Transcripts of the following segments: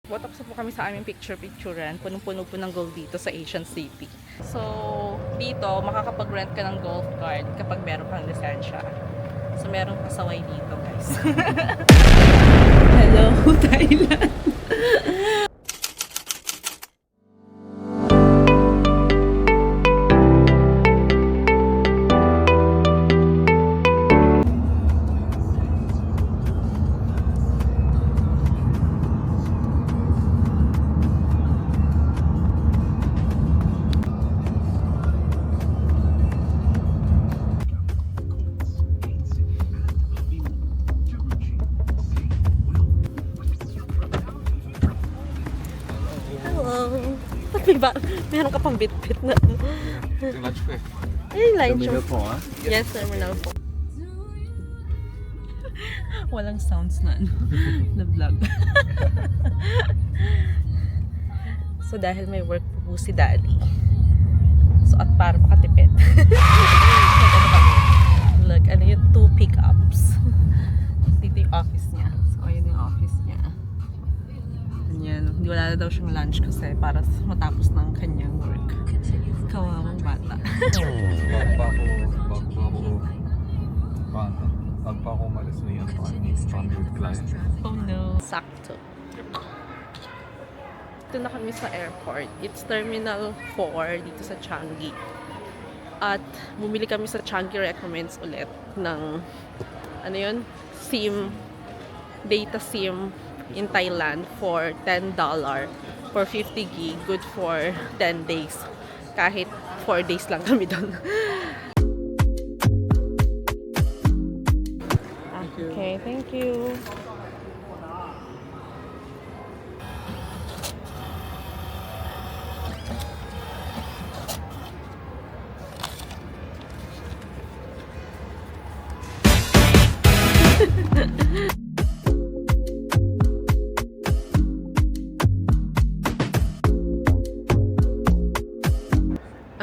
Watap po kami sa aming picture-picturean. Punong-puno po ng gold dito sa Asian City. So, dito, makakapag-rent ka ng golf cart kapag meron kang lisensya. So, meron pasaway dito, guys. Hello, Thailand! Meron ka pang bit-bit na. Yung lunch ko eh. Ay, lunch. Terminal po, ha? Yes, terminal po. Walang sounds na na vlog. So, dahil may work po si Daddy. So, at para makatipid. Look, ano yung 2 pickups. Dito yung office niya. So, ayun yung office niya. Ganyan. Hindi wala na daw siyang lunch kasi para matapos ng kanyang work. Kawawang bata. Bago pa ako umalis na yan, kami with client. Oh no. Sakto. Ito na kami sa airport. It's Terminal 4 dito sa Changi. At bumili kami sa Changi Recommends ulit ng ano yun? Data SIM in Thailand for $10 for 50 gig, good for 10 days. Kahit 4 days lang kami doon. Okay, thank you.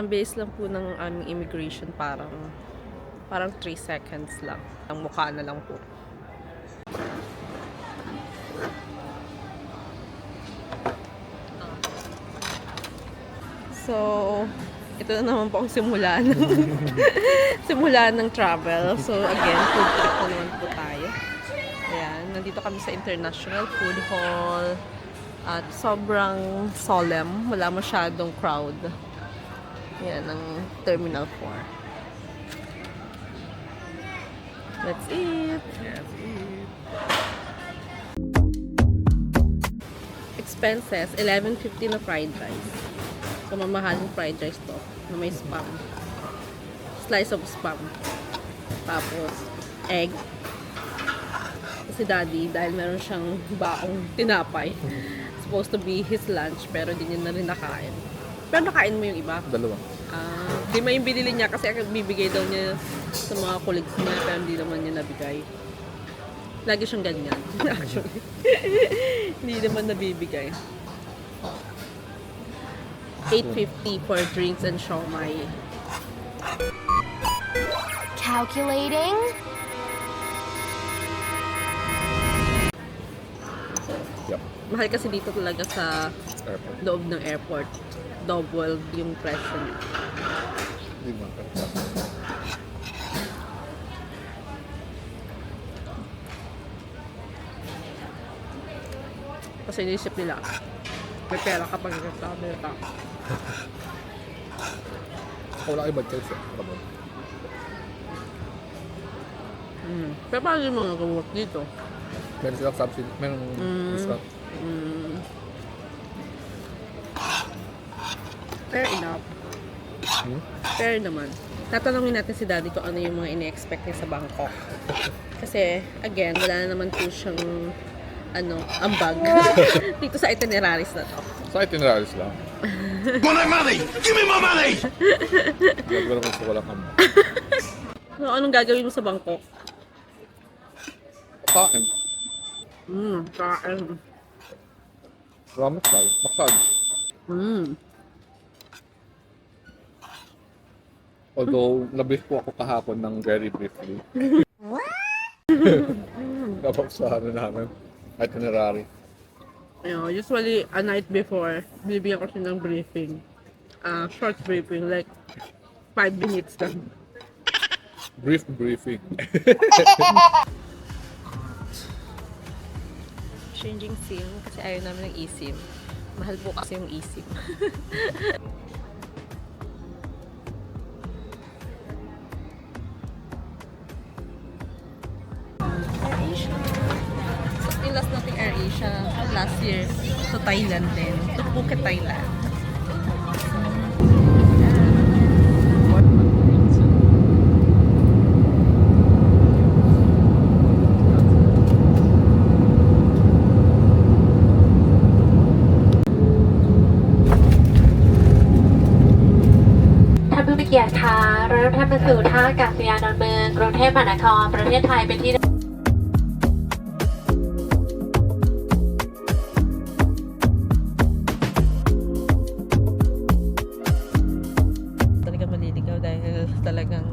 Ang bilis lang po ng aming immigration, parang 3 seconds lang. Ang mukha na lang po. So, ito na naman po ang simula ng travel. So, again, food trip na naman po tayo. Ayan, nandito kami sa International Food Hall. At sobrang solemn. Wala masyadong crowd. Yan, ang Terminal 4. Let's eat! Yes, Expenses, 11.50 na fried rice. So, mamahaling fried rice to. Na may spam. Slice of spam. Tapos, egg. Si Daddy, dahil meron siyang baong tinapay. Supposed to be his lunch, pero di niya na rin nakain. Pero nakain mo yung iba? Dalawa. Di may binili niya kasi bibigay daw niya sa mga colleagues niya, pero hindi naman niya nabigay. Lagi siyang ganyan. Actually. Hindi naman nabibigay. 8.50 for drinks and siomai. Calculating. Yep. Mahal kasi dito talaga sa Airport. loob ng airport. Double yung presyo niya. Hindi mo. Kasi inisip nila, may pera kapag nag-travel ka. Wala kayo budget sa Kabon. Pero paano yung mga work dito? Meron silang subsidy. Meron discount. Fair enough. Fair naman. Tatanungin natin si Daddy kung ano yung mga ine-expect niya sa Bangkok. Kasi, again, wala na naman po siyang ambag dito sa itineraries na to. Sa itineraries lang. Want my money? Give me my money! Gagawin naman sa walang kamba. So, anong gagawin mo sa Bangkok? Kain. Kain. Ramen style. Massage. Although, nabis po ako kahapon ng very briefly. Kapag sa namin, itinerary. Usually, a night before, bibigyan ko siya ng briefing. Short briefing, like 5 minutes lang. Brief briefing. Changing SIM kasi ayaw namin ng eSIM. Mahal po kasi yung eSIM. AirAsia. So, yung last nating AirAsia last year to Thailand din. To Phuket, Thailand.ท่านผู้มีเกียรติคะเราเริ่มท่านมาสู่ท่าอากาศยานดอนเมืองกรุงเทพมหานครประเทศไทยเป็นที่ Talaga maliligaw dahil talagang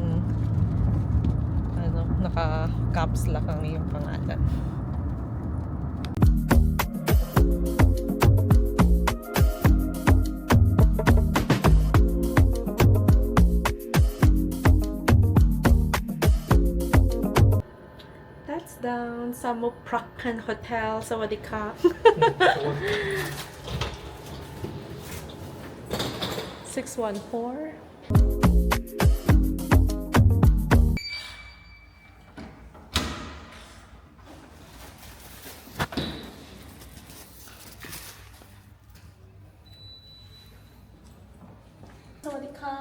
naka-caps lock ang iyong pangalan. That's down Samuprakhan Hotel. Sawadee ka. 614. Sawadee ka.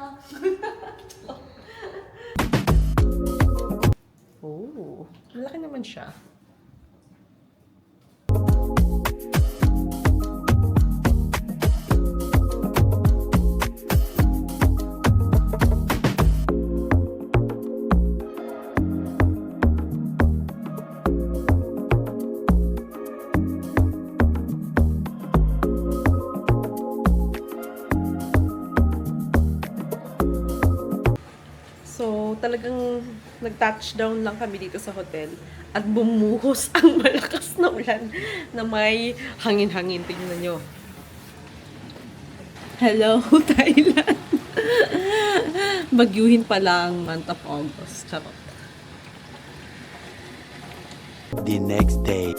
Oh, malaki naman siya. So, talagang nag-touchdown lang kami dito sa hotel at bumuhos ang malakas na ulan na may hangin-hangin. Tingnan nyo. Hello, Thailand! Bagyuhin pa lang month of August. Charot. The next day.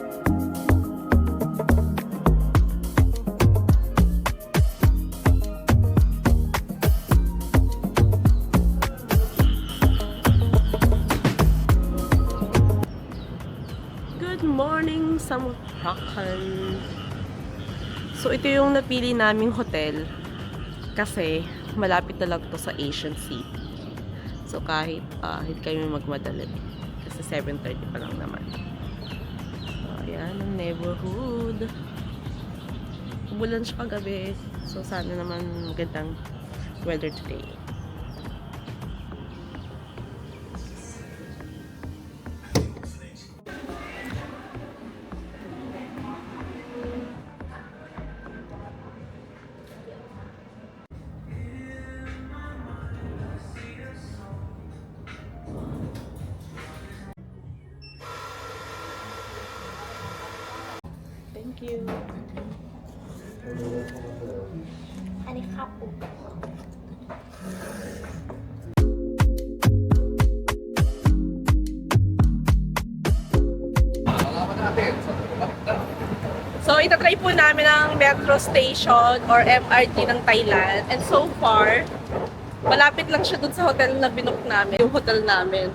Good morning, Samuprakhan. So, ito yung napili naming hotel kasi malapit na lang to sa Asian Sea. So, kahit hindi kayo magmadali kasi 7:30 pa lang naman. So, ayan ang neighborhood. Umulan siya kagabi. So, sana naman magandang weather today. Thank you. อันนี้ครับปุ๊บ So, itatry po namin ang metro station or MRT ng Thailand. And so far, malapit lang siya dun sa hotel na binook namin. Yung hotel namin.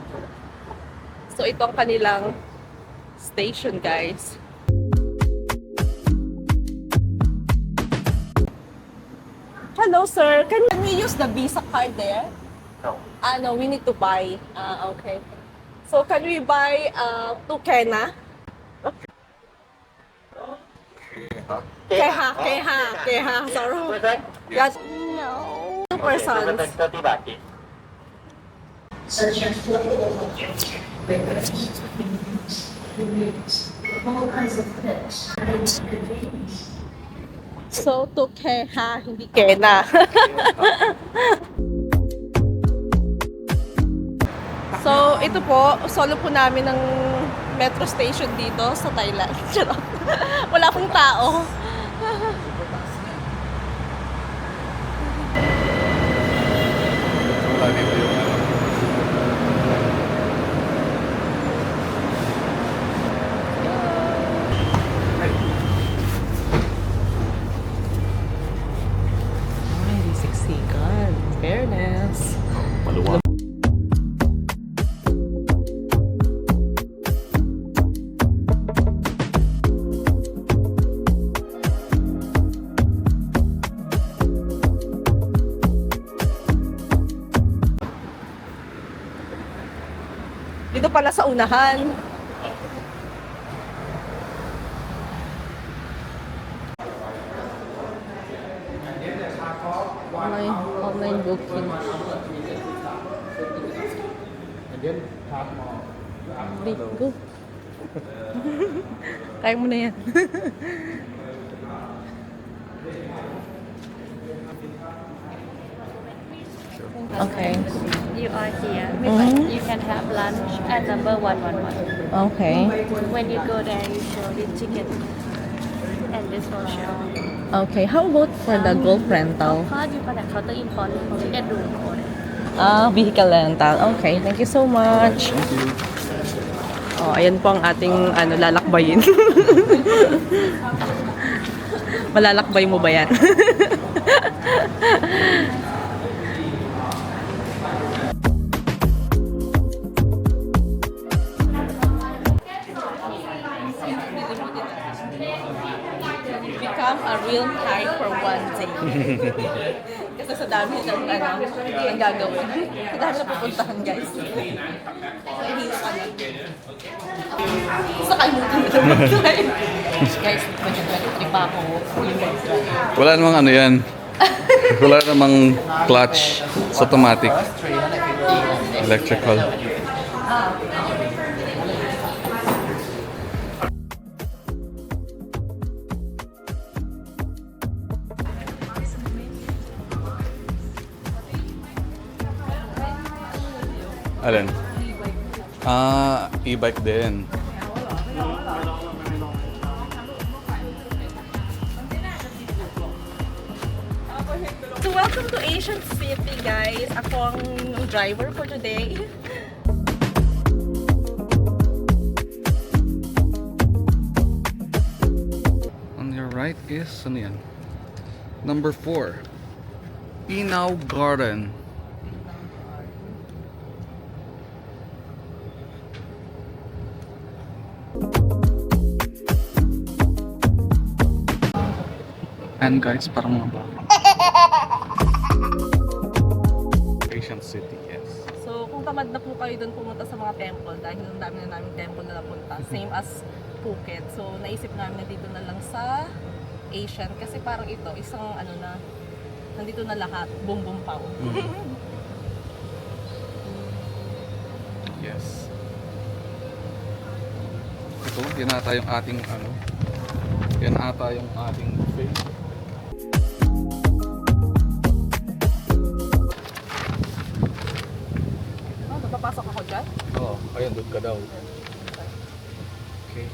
So, ito ang kanilang station, guys. Hello, sir. Can we use the Visa card there? No. No, we need to buy. Okay. So, can we buy 2 Kena? Keha. Sorry. Yes. No. 2 persons. 30 baht. So, 2 Keha, hindi Kena. So, ito po, solo po namin ng metro station dito sa Thailand. Charot. Wala pong tao. pala sa unahan. Online booking. Go. Kaya mo na yan. Okay. You are here. Mhm. You can have lunch at number 111. Okay. When you go there, you show the ticket and this brochure. Okay. How about for the golf rental? Of course, you can have counter in for ticket room for it. Vehicle rental. Okay. Thank you so much. Oh, ayan po ang ating lalakbayin. Malalakbay mo ba yan? Become a real Thai for one day. Kasi sa dami ng ang gagawin. Sa dami na pupuntahan, guys. Nahihilo ka na. Sakay mo din na mag-drive. Guys, 2023 pa ako. Fully mag-drive. Wala namang ano yan. Wala namang clutch. It's automatic. Electrical. Alin? E-bike din. So welcome to Asian City, guys. Ako ang driver for today. On your right is, ano yan? Number 4. Inaw Garden. And guys, parang mga bata. Asian City, yes. So kung tamad na po kayo doon pumunta sa mga temple dahil ang dami na namin temple na napunta, same as Phuket. So naisip namin na dito na lang sa Asian kasi parang ito isang nandito na lahat, boom boom pow. Yes. Ito, yan ata yung ating yan ata yung ating buffet. Napapasok ako dyan? Oo, ayun, doon ka daw. Okay.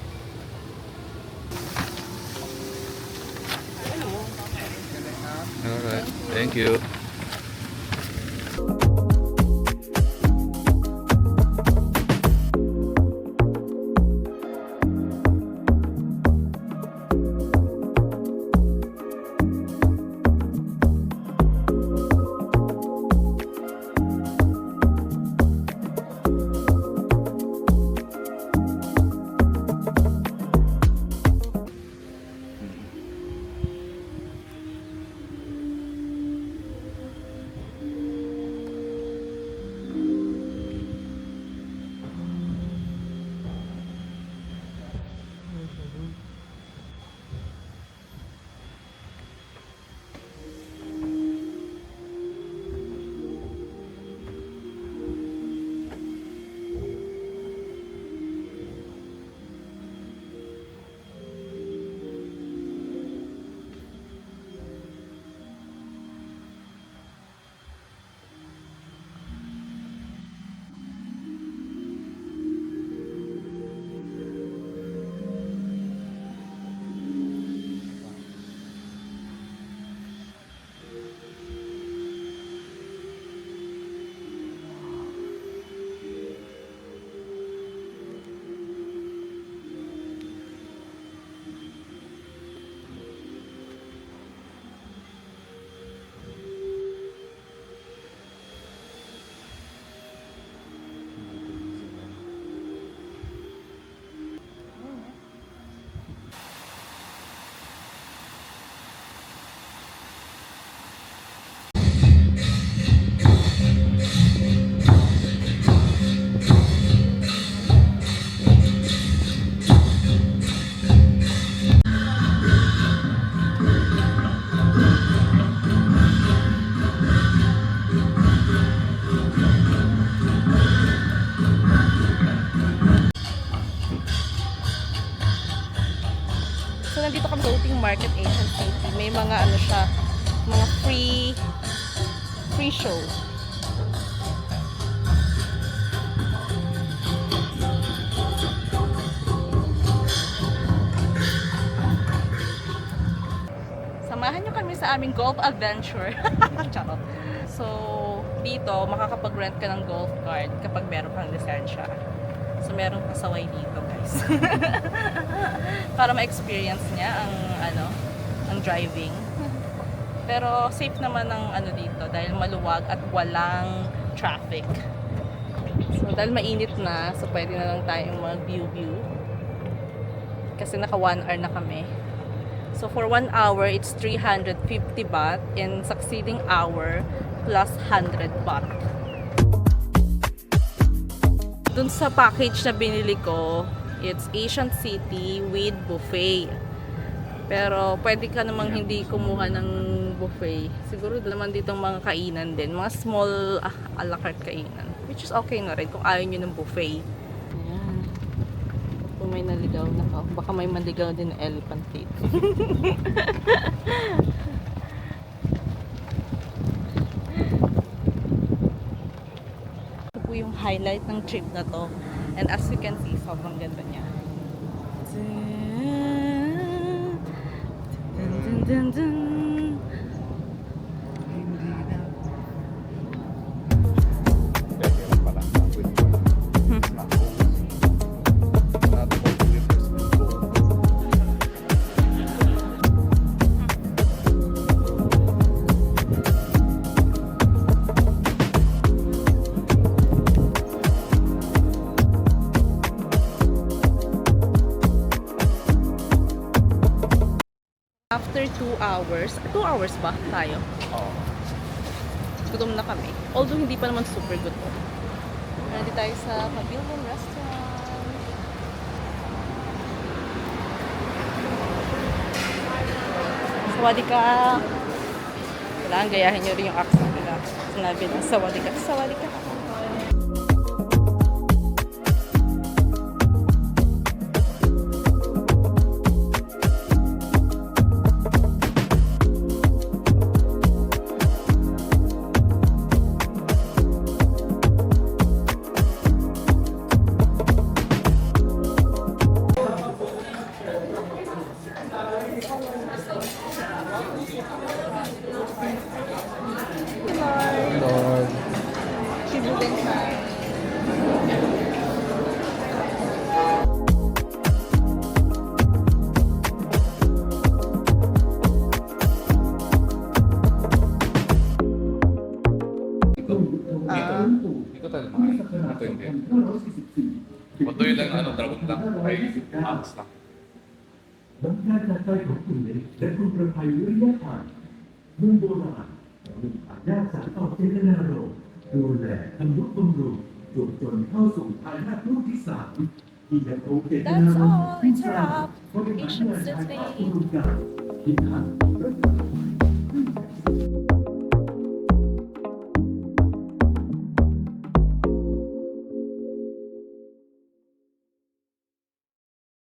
Alright, thank you. may mga ano siya, mga free show. Samahan nyo kami sa aming golf adventure. Charot. So, dito, makakapag-rent ka ng golf cart kapag meron kang lisensya. So, meron pasaway dito, guys. Para ma-experience niya ang, ang driving. Pero, safe naman ang dito dahil maluwag at walang traffic. So, dahil mainit na, so pwede na lang tayong mag-view. Kasi naka 1 hour na kami. So for 1 hour, it's 350 baht, and succeeding hour plus 100 baht. Dun sa package na binili ko, it's Asian City with buffet. Pero pwede ka namang hindi kumuha ng buffet. Siguro naman ditong mga kainan din, mga small a la carte kainan. Which is okay na rin kung ayaw nyo ng buffet. Ayan. Kung may naligaw na ka, baka may maligaw din na elephant dito. Ito po yung highlight ng trip na to. And as you can see, sobrang ganda niya. Dun, dun, dun, dun. After 2 hours, 2 hours ba tayo? Oo. Gutom na kami. Although hindi pa naman super gutom. Nandito tayo sa Pavilion Restaurant. Sawadika! Kailangan gayahin nyo rin yung accent nila. Sinabi na, sawadika, sawadika. Lord. Ito tayo naman. Ito hindi. Patuloy lang, dragon lang. Ay, ax lang. บางการจากใจของคุณเล็กและคุณประภัยวิริยะทานเมืองโบราณมีฐานยากสารต่อเจตนารมณ์ดูแลทำนุบำรุงจนเข้าสู่ทายาทรุ่นที่สามที่ยังคงเจตนารมณ์ที่สร้างบริหารงานชายภาพอุดมการณ์ที่ทาง